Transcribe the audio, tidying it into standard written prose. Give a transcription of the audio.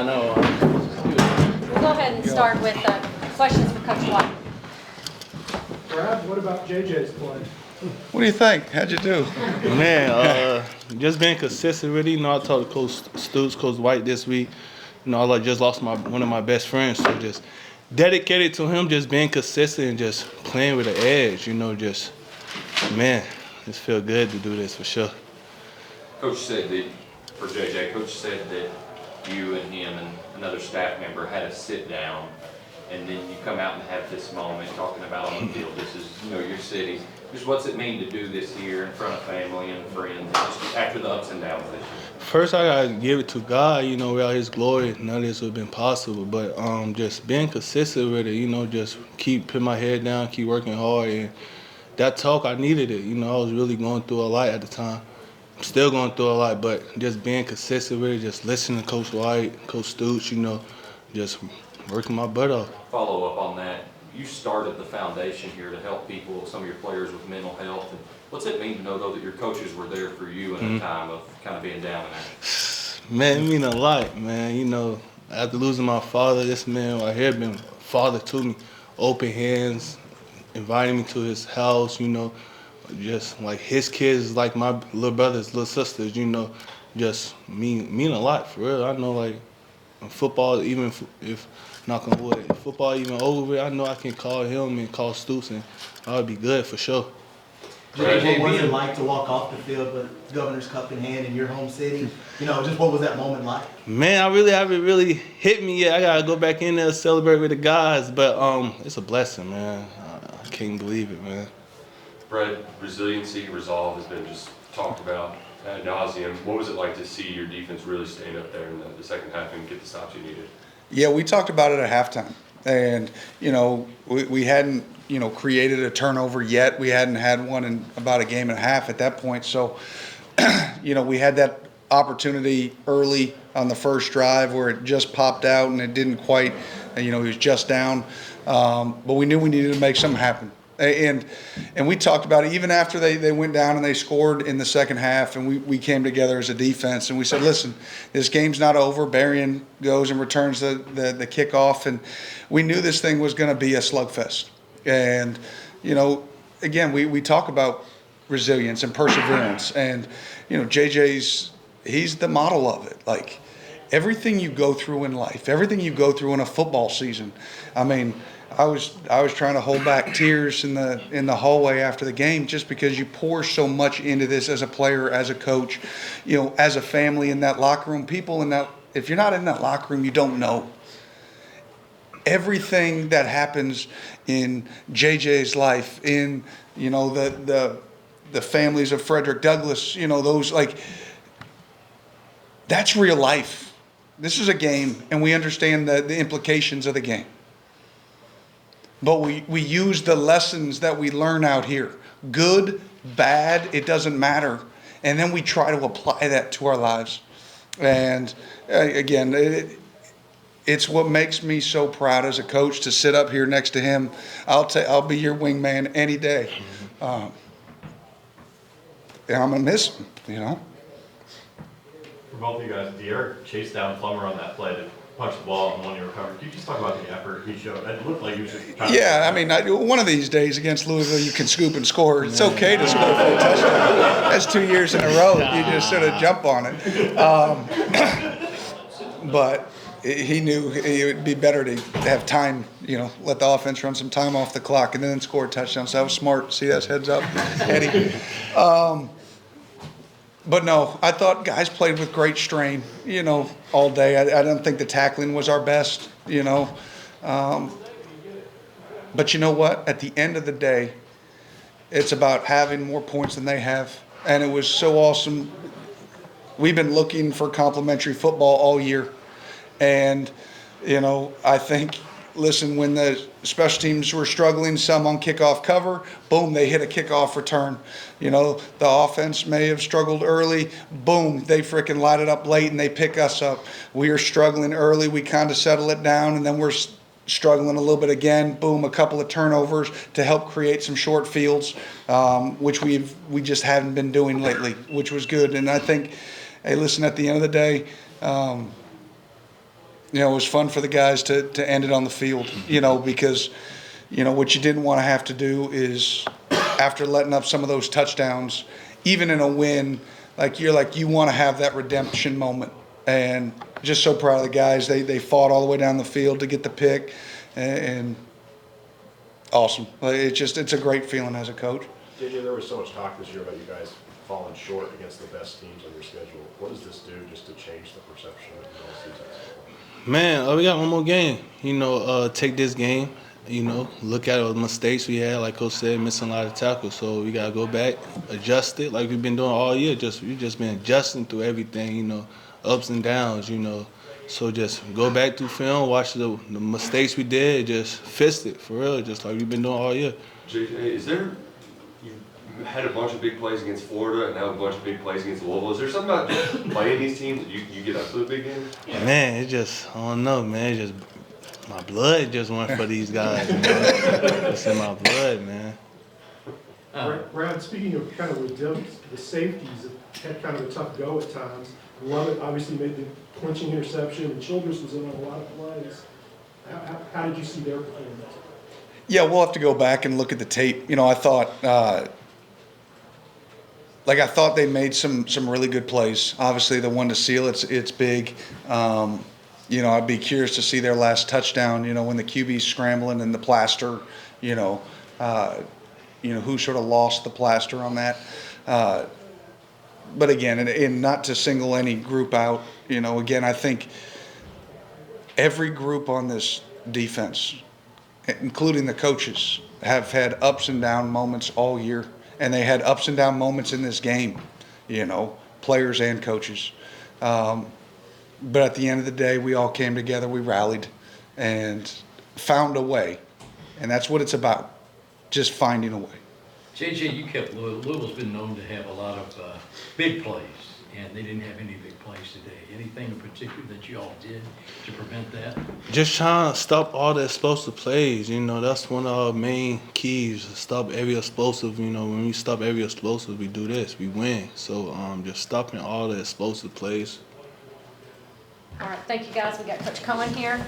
I know. We'll go ahead and start with questions for Coach White. Brad, what about JJ's play? What do you think? How'd you do? Man, just being consistent really. I talked to Coach Stoops, Coach White this week. I just lost one of my best friends, so just dedicated to him, just being consistent and just playing with the edge. Just feel good to do this for sure. Coach said that, for JJ, Coach said that you and him and another staff member had a sit down, and then you come out and have this moment talking about on the field. This is, your city. Just what's it mean to do this here in front of family and friends, just after the ups and downs this year? First, I gotta give it to God. Without His glory, none of this would have been possible. But just being consistent with it. Just keep putting my head down, keep working hard, and that talk, I needed it. I was really going through a lot at the time. I'm still going through a lot, but just being consistent with it, just listening to Coach White, Coach Stoops, just working my butt off. Follow up on that. You started the foundation here to help people, some of your players with mental health. And what's it mean to know, though, that your coaches were there for you in a time of kind of being down and out? Man, it mean a lot, man. After losing my father, this man right here been a father to me. Open hands, inviting me to his house, just like his kids is like my little brothers, little sisters, just mean a lot, for real. I know, like, football, even if knock on wood, if football even over, I know I can call him and call Stoops, and I would be good for sure. JJ, what was it like to walk off the field with Governor's Cup in hand in your home city? Just what was that moment like? Man, I really haven't really hit me yet. I gotta go back in there and celebrate with the guys, but it's a blessing, man. I can't believe it, man. Brad, resiliency, resolve has been just talked about ad nauseum. What was it like to see your defense really stand up there in the second half and get the stops you needed? Yeah, we talked about it at halftime. And, we hadn't, created a turnover yet. We hadn't had one in about a game and a half at that point. So, we had that opportunity early on the first drive where it just popped out and it didn't quite, he was just down. But we knew we needed to make something happen. And we talked about it even after they went down and they scored in the second half, and we came together as a defense and we said, listen, this game's not over. Berrien goes and returns the kickoff, and we knew this thing was going to be a slugfest. And, again, we talk about resilience and perseverance, and, he's the model of it. Like, everything you go through in life, everything you go through in a football season, I was trying to hold back tears in the hallway after the game, just because you pour so much into this as a player, as a coach, as a family in that locker room. People in that, if you're not in that locker room, you don't know. Everything that happens in JJ's life, in the families of Frederick Douglass, those, like, that's real life. This is a game, and we understand the implications of the game. But we use the lessons that we learn out here. Good, bad, it doesn't matter. And then we try to apply that to our lives. And again, it's what makes me so proud as a coach to sit up here next to him. I'll be your wingman any day. And I'm going to miss him, For both of you guys, De'Aaron chased down Plummer on that play to punch the ball and one you recovered. Could you just talk about the effort he showed? It looked like he was just trying one of these days against Louisville, you can scoop and score. It's okay to score for a touchdown. That's 2 years in a row. You just sort of jump on it. But he knew it would be better to have time, let the offense run some time off the clock and then score a touchdown. So that was smart. See, that's heads up, Eddie. But no, I thought guys played with great strain, all day. I don't think the tackling was our best, But you know what? At the end of the day, it's about having more points than they have. And it was so awesome. We've been looking for complimentary football all year. And, I think, listen, when the special teams were struggling, some on kickoff cover, boom, they hit a kickoff return. The offense may have struggled early, boom, they freaking light it up late and they pick us up. We are struggling early, we kind of settle it down, and then we're struggling a little bit again, boom, a couple of turnovers to help create some short fields, which we just haven't been doing lately, which was good. And I think, hey, listen, at the end of the day, it was fun for the guys to end it on the field, because, what you didn't want to have to do is, after letting up some of those touchdowns, even in a win, you want to have that redemption moment. And just so proud of the guys. They fought all the way down the field to get the pick, and awesome. It's a great feeling as a coach. JJ, there was so much talk this year about you guys falling short against the best teams on your schedule. What does this do just to change the perception of the season? Man, we got one more game. Take this game. Look at the mistakes we had. Like Coach said, missing a lot of tackles. So we gotta go back, adjust it, like we've been doing all year. We've just been adjusting through everything. Ups and downs. So just go back through film, watch the mistakes we did, just fix it for real, just like we've been doing all year. JJ, you had a bunch of big plays against Florida and now a bunch of big plays against Louisville. Is there something about just playing these teams that you get up to the big game? Man, I don't know, man. My blood just went for these guys. It's in my blood, man. Brad, speaking of kind of redemption, the safeties have had kind of a tough go at times. Lovett obviously made the clinching interception, and Childress was in on a lot of plays. How did you see their performance? Yeah, we'll have to go back and look at the tape. I thought, I thought they made some really good plays. Obviously, the one to seal, it's big. I'd be curious to see their last touchdown. When the QB's scrambling and the plaster. Who sort of lost the plaster on that. But again, and not to single any group out. Again, I think every group on this defense, including the coaches, have had ups and down moments all year. And they had ups and down moments in this game, players and coaches. But at the end of the day, we all came together, we rallied, and found a way. And that's what it's about, just finding a way. JJ, you kept Louisville's been known to have a lot of big plays, and they didn't have any big plays today. Anything in particular that you all did to prevent that? Just trying to stop all the explosive plays. That's one of our main keys. Stop every explosive. When we stop every explosive, we do this, we win. So just stopping all the explosive plays. All right, thank you guys. We got Coach Cohen here.